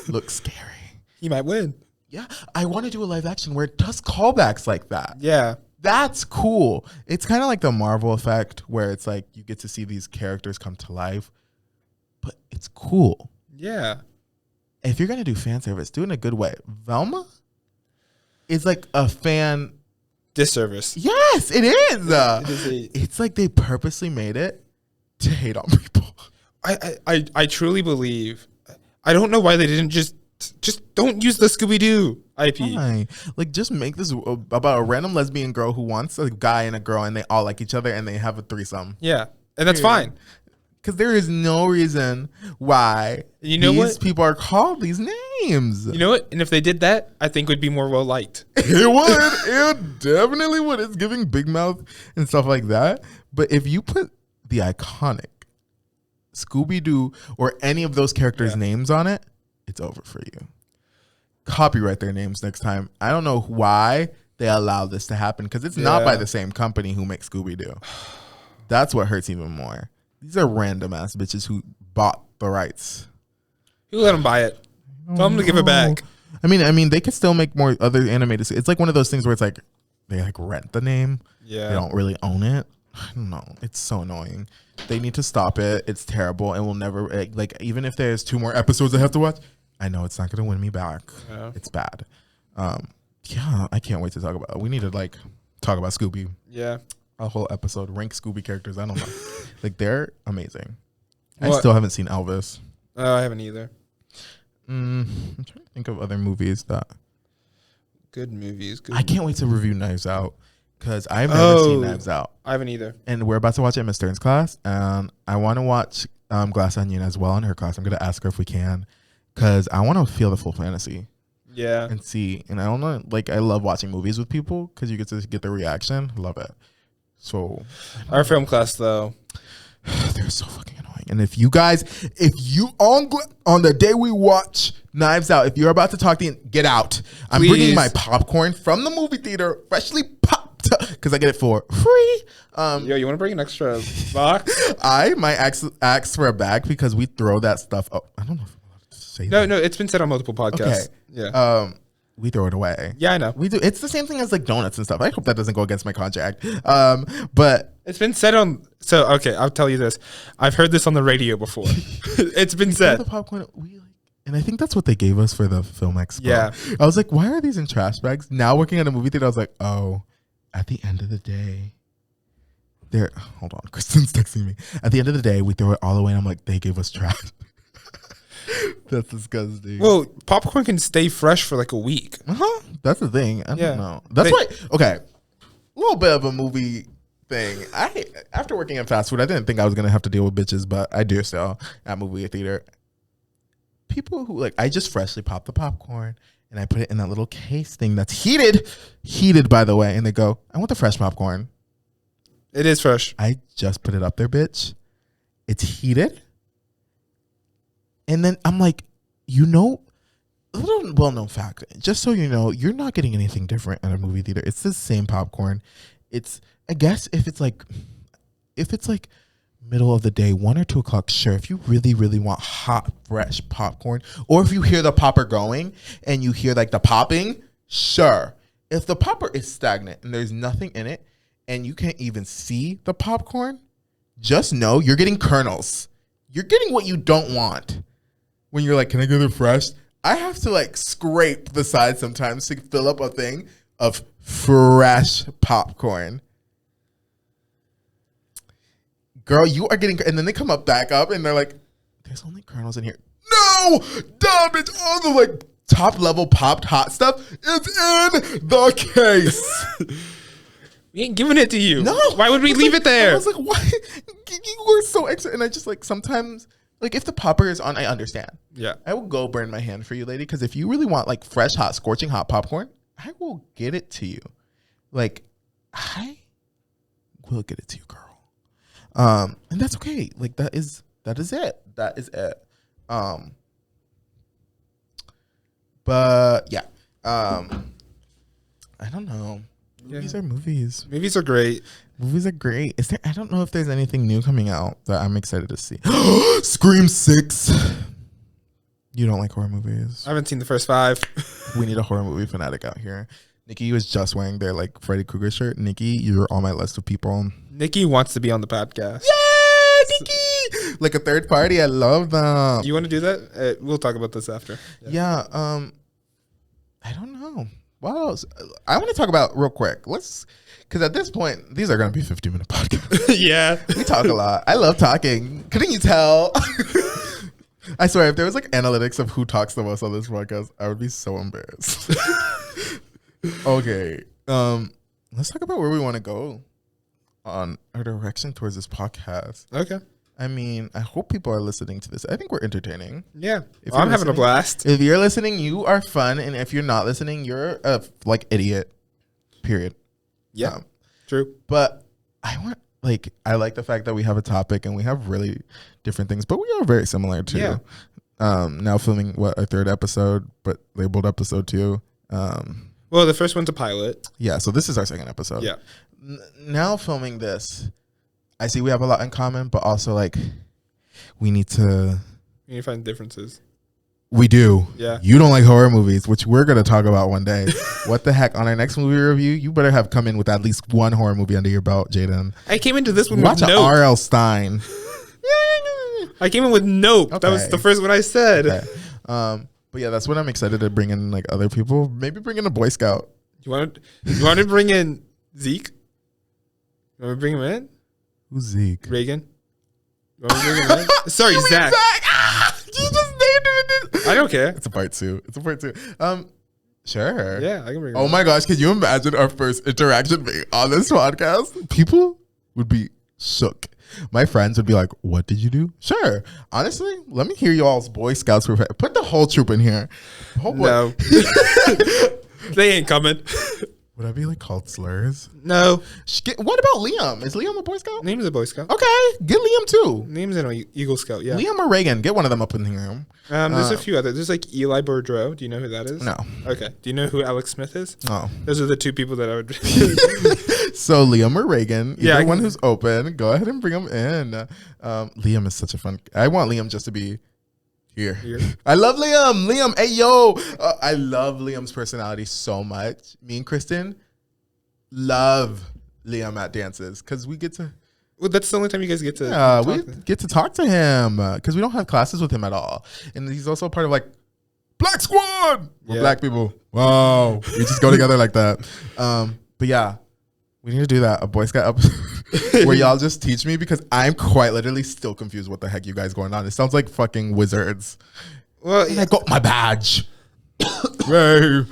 Speaker 2: looks scary.
Speaker 1: He might win.
Speaker 2: Yeah. I want to do a live action where it does callbacks like that.
Speaker 1: Yeah.
Speaker 2: That's cool. It's kind of like the Marvel effect where it's like you get to see these characters come to life, but it's cool.
Speaker 1: Yeah.
Speaker 2: If you're gonna do fan service, do it in a good way. Velma is like a fan
Speaker 1: Disservice.
Speaker 2: Yes, it is.
Speaker 1: It is
Speaker 2: It's like they purposely made it to hate on people.
Speaker 1: I truly believe. I don't know why they didn't just don't use the Scooby Doo IP.
Speaker 2: Why? Like, just make this about a random lesbian girl who wants a guy and a girl, and they all like each other, and they have a threesome.
Speaker 1: Yeah, and that's fine.
Speaker 2: Because there is no reason why these people are called these names.
Speaker 1: You know what? And if they did that, I think it would be more well liked.
Speaker 2: It would. It definitely would. It's giving Big Mouth and stuff like that. But if you put the iconic Scooby-Doo or any of those characters' names on it, it's over for you. Copyright their names next time. I don't know why they allow this to happen, because it's not by the same company who makes Scooby-Doo. That's what hurts even more. These are random ass bitches who bought the rights.
Speaker 1: Who let them buy it? Tell them to give it back.
Speaker 2: I mean, they could still make more other animated. It's like one of those things where it's like they like rent the name.
Speaker 1: Yeah,
Speaker 2: they don't really own it. I don't know. It's so annoying. They need to stop it. It's terrible, and we'll never like. Even if there's 2 more episodes I have to watch, I know it's not going to win me back. Yeah. It's bad. Yeah, I can't wait to talk about it. We need to like talk about Scooby.
Speaker 1: Yeah.
Speaker 2: A whole episode, rank Scooby characters. I don't know. Like, they're amazing. I still haven't seen Elvis.
Speaker 1: I haven't either.
Speaker 2: I'm trying to think of other movies that.
Speaker 1: Good movies.
Speaker 2: I can't wait to review Knives Out, because I've never seen Knives Out.
Speaker 1: I haven't either.
Speaker 2: And we're about to watch it in Miss Stern's class. And I want to watch Glass Onion as well in her class. I'm going to ask her if we can, because I want to feel the full fantasy.
Speaker 1: Yeah.
Speaker 2: And see. And I don't know. Like, I love watching movies with people because you get to get the reaction. Love it. So,
Speaker 1: our film class, though,
Speaker 2: they're so fucking annoying. And if you on the day we watch Knives Out, if you're about to talk to me, get out. I'm bringing my popcorn from the movie theater, freshly popped, because I get it for free.
Speaker 1: Yo, you want to bring an extra box?
Speaker 2: I might ask for a bag, because we throw that stuff up. I don't know if I'm allowed to say that.
Speaker 1: No, it's been said on multiple podcasts.
Speaker 2: Okay.
Speaker 1: Yeah.
Speaker 2: We throw it away.
Speaker 1: Yeah, I know.
Speaker 2: We do. It's the same thing as like donuts and stuff. I hope that doesn't go against my contract. But
Speaker 1: it's been said on. So okay, I'll tell you this. I've heard this on the radio before. It's been said.
Speaker 2: The popcorn, and I think that's what they gave us for the Film Expo.
Speaker 1: Yeah.
Speaker 2: I was like, why are these in trash bags? Now working at a movie theater, I was like, oh, at the end of the day, hold on, Kristen's texting me. At the end of the day, we throw it all away, and I'm like, they gave us trash. That's disgusting.
Speaker 1: Well, popcorn can stay fresh for like a week.
Speaker 2: That's the thing. I don't know. That's why. Okay, a little bit of a movie thing. After working in fast food, I didn't think I was gonna have to deal with bitches, but I do still at movie theater. People who like, I just freshly pop the popcorn and I put it in that little case thing that's heated by the way, and they go, I want the fresh popcorn.
Speaker 1: It is fresh.
Speaker 2: I just put it up there, bitch. It's heated. And then I'm like, a little well-known fact, just so you know, you're not getting anything different at a movie theater. It's the same popcorn. It's, I guess if it's like middle of the day, 1 or 2 o'clock, sure. If you really, really want hot, fresh popcorn, or if you hear the popper going and you hear like the popping, sure. If the popper is stagnant and there's nothing in it and you can't even see the popcorn, just know you're getting kernels. You're getting what you don't want. When you're like, can I get it fresh? I have to like scrape the side sometimes to fill up a thing of fresh popcorn. Girl, you are getting, and then they come back up and they're like, there's only kernels in here. No, dumb, it's all the like top level popped hot stuff. It's in the case.
Speaker 1: We ain't giving it to you.
Speaker 2: No.
Speaker 1: Why would we leave it there?
Speaker 2: I was like, why? You were so extra. And I just like, sometimes, like if the popper is on, I understand.
Speaker 1: Yeah.
Speaker 2: I will go burn my hand for you, lady. Because if you really want like fresh, hot, scorching hot popcorn, I will get it to you. Like, I will get it to you, girl. And that's okay. Like that is it. That is it. But yeah. I don't know. Movies are movies.
Speaker 1: Movies are great.
Speaker 2: Movies are great. Is there? I don't know if there's anything new coming out that I'm excited to see. Scream 6. You don't like horror movies?
Speaker 1: I haven't seen the first 5.
Speaker 2: We need a horror movie fanatic out here. Nikki was just wearing their like Freddy Krueger shirt. Nikki, you're on my list of people.
Speaker 1: Nikki wants to be on the podcast.
Speaker 2: Yeah, Nikki. like a third party. I love them.
Speaker 1: You want to do that? We'll talk about this after.
Speaker 2: Yeah. I don't know. What else? I want to talk about real quick. Because at this point, these are going to be 50-minute podcasts.
Speaker 1: Yeah.
Speaker 2: We talk a lot. I love talking. Couldn't you tell? I swear, if there was like analytics of who talks the most on this podcast, I would be so embarrassed. Okay. Let's talk about where we want to go on our direction towards this podcast.
Speaker 1: Okay.
Speaker 2: I mean, I hope people are listening to this. I think we're entertaining.
Speaker 1: Yeah.
Speaker 2: If
Speaker 1: I'm
Speaker 2: you're
Speaker 1: having a
Speaker 2: listening-
Speaker 1: blast.
Speaker 2: If you're listening, you are fun. And if you're not listening, you're a idiot. Period.
Speaker 1: Yeah.
Speaker 2: Um,
Speaker 1: True.
Speaker 2: But I like the fact that we have a topic and we have really different things, but we are very similar too.
Speaker 1: Yeah.
Speaker 2: Now filming our third episode, but labeled episode 2.
Speaker 1: Well, the first one's a pilot.
Speaker 2: Yeah. So this is our second episode.
Speaker 1: Yeah.
Speaker 2: Now filming this, I see we have a lot in common, but also like we need to.
Speaker 1: You need to find differences.
Speaker 2: We do.
Speaker 1: Yeah.
Speaker 2: You don't like horror movies, which we're going to talk about one day. What the heck? On our next movie review, you better have come in with at least one horror movie under your belt, Jaden.
Speaker 1: I came into this one
Speaker 2: Watch
Speaker 1: with
Speaker 2: a
Speaker 1: Nope.
Speaker 2: R.L. Stein.
Speaker 1: I came in with Nope. That was
Speaker 2: Okay.
Speaker 1: the first one I said.
Speaker 2: Okay. But yeah, that's when I'm excited to bring in like other people. Maybe bring in a Boy Scout.
Speaker 1: You want to bring in Zeke? You want to bring him in?
Speaker 2: Who's Zeke?
Speaker 1: Reagan? You want to bring him in? Sorry, Zach.
Speaker 2: You just named him.
Speaker 1: I don't care.
Speaker 2: It's a part 2. Sure.
Speaker 1: Yeah, I can bring him
Speaker 2: Oh
Speaker 1: in.
Speaker 2: my gosh, can you imagine our first interaction being on this podcast? People would be shook. My friends would be like, "What did you do?" Sure. Honestly, let me hear you all's Boy Scouts. Put the whole troop in here.
Speaker 1: No. They ain't coming.
Speaker 2: Would I be like called slurs?
Speaker 1: No.
Speaker 2: What about Liam? Is Liam a Boy Scout?
Speaker 1: Name's a Boy Scout.
Speaker 2: Okay, get Liam too.
Speaker 1: Name's an Eagle Scout, yeah.
Speaker 2: Liam or Reagan, get one of them up in the room.
Speaker 1: There's a few others. There's like Eli Boudreau. Do you know who that is?
Speaker 2: No.
Speaker 1: Okay. Do you know who Alex Smith is?
Speaker 2: Oh.
Speaker 1: Those are the two people that I would.
Speaker 2: So Liam or Reagan, either
Speaker 1: Yeah, I
Speaker 2: one
Speaker 1: can-
Speaker 2: who's open, go ahead and bring him in. Liam is such a fun. I want Liam just to be here. I love Liam. Liam, hey yo, I love Liam's personality so much. Me and Kristen love Liam at dances because we get to.
Speaker 1: Well, that's the only time you guys get to.
Speaker 2: Yeah,
Speaker 1: talk
Speaker 2: we
Speaker 1: to him.
Speaker 2: get to talk to him because we don't have classes with him at all, and he's also part of like Black Squad. We're
Speaker 1: Yeah.
Speaker 2: black people. Wow, we just go together like that. But yeah, we need to do that. A Boy Scout episode where y'all just teach me because I'm quite literally still confused. What the heck you guys going on? It sounds like fucking wizards.
Speaker 1: Well,
Speaker 2: And I got my badge. Hey.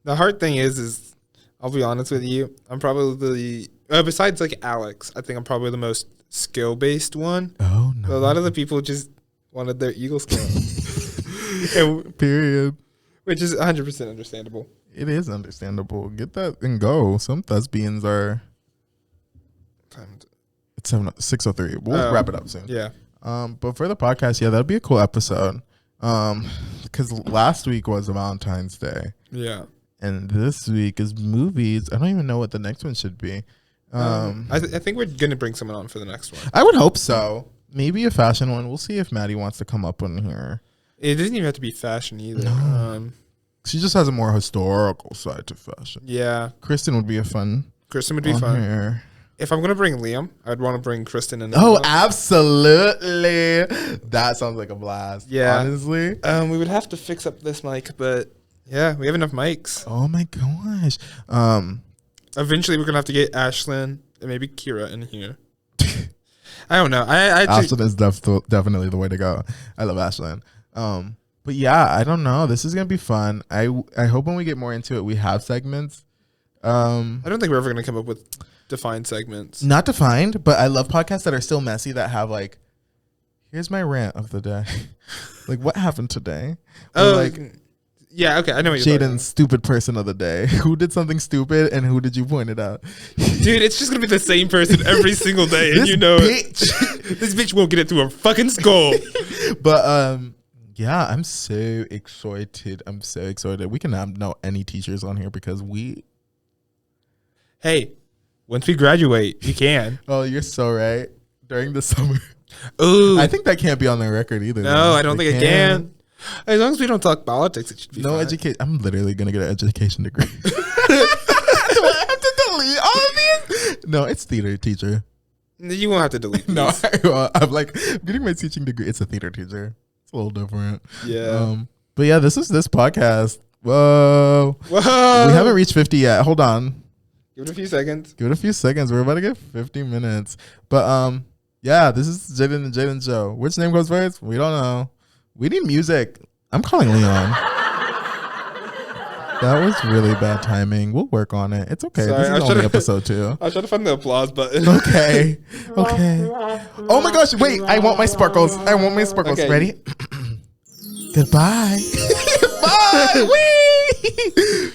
Speaker 1: the hard thing is I'll be honest with you. I'm probably besides like Alex, I think I'm probably the most skill based one.
Speaker 2: Oh no.
Speaker 1: A lot of the people just wanted their Eagle Scout, and,
Speaker 2: Period.
Speaker 1: which is 100% understandable.
Speaker 2: It is understandable. Get that and go. Some thespians are. It's 6:03. We'll wrap it up soon.
Speaker 1: Yeah.
Speaker 2: But for the podcast, yeah, that'd be a cool episode. Because last week was Valentine's Day,
Speaker 1: Yeah.
Speaker 2: and this week is movies. I don't even know what the next one should be.
Speaker 1: I think we're gonna bring someone on for the next one.
Speaker 2: I would hope so. Maybe a fashion one. We'll see if Maddie wants to come up on here.
Speaker 1: It doesn't even have to be fashion either.
Speaker 2: No. She just has a more historical side to fashion.
Speaker 1: Yeah.
Speaker 2: Kristen would be a fun.
Speaker 1: Kristen would be
Speaker 2: on
Speaker 1: fun.
Speaker 2: here.
Speaker 1: If I'm gonna bring Liam, I'd want to bring Kristen and.
Speaker 2: Oh, absolutely. That sounds like a blast.
Speaker 1: Yeah.
Speaker 2: Honestly.
Speaker 1: We would have to fix up this mic, but yeah, we have enough mics.
Speaker 2: Oh my gosh.
Speaker 1: Eventually, we're gonna have to get Ashlyn and maybe Kira in here. I don't know. I
Speaker 2: Ashlyn is definitely the way to go. I love Ashlyn. But yeah, I don't know. This is gonna be fun. I hope when we get more into it, we have segments.
Speaker 1: don't think we're ever gonna come up with defined segments.
Speaker 2: Not defined, but I love podcasts that are still messy that have like, here's my rant of the day. Like, what happened today? Or
Speaker 1: Oh,
Speaker 2: like
Speaker 1: yeah. Okay, I know what you're talking
Speaker 2: Jaden's stupid person of the day. Who did something stupid and who did you point it out?
Speaker 1: about. Dude, it's just gonna be the same person every single day, and
Speaker 2: This
Speaker 1: you know
Speaker 2: bitch.
Speaker 1: it. This bitch won't get it through her fucking skull.
Speaker 2: But yeah, I'm so excited. We can have no any teachers on here because we.
Speaker 1: Hey, once we graduate, you can.
Speaker 2: Oh, you're so right. During the summer,
Speaker 1: Ooh,
Speaker 2: I think that can't be on the record either.
Speaker 1: no,
Speaker 2: though.
Speaker 1: I don't think it can. As long as we don't talk politics, it should be
Speaker 2: No
Speaker 1: fine.
Speaker 2: education. I'm literally gonna get an education degree. Do I have to delete all of these? No, it's theater teacher.
Speaker 1: You won't have to delete these.
Speaker 2: No, I'm getting my teaching degree. It's a theater teacher. It's a little different.
Speaker 1: Yeah.
Speaker 2: But yeah, this is this podcast. Whoa.
Speaker 1: Whoa.
Speaker 2: We haven't reached 50 yet. Hold on.
Speaker 1: Give it a few seconds.
Speaker 2: Give it a few seconds. We're about to get 50 minutes. But yeah, this is Jaden and Jaden show. Which name goes first? We don't know. We need music. I'm calling Leon. That was really bad timing. We'll work on it. It's okay.
Speaker 1: Sorry,
Speaker 2: This is only episode 2.
Speaker 1: I was trying to find the applause button.
Speaker 2: Okay. Okay. Oh my gosh. Wait. I want my sparkles. I want my sparkles.
Speaker 1: Okay.
Speaker 2: Ready? Goodbye. Bye. Whee!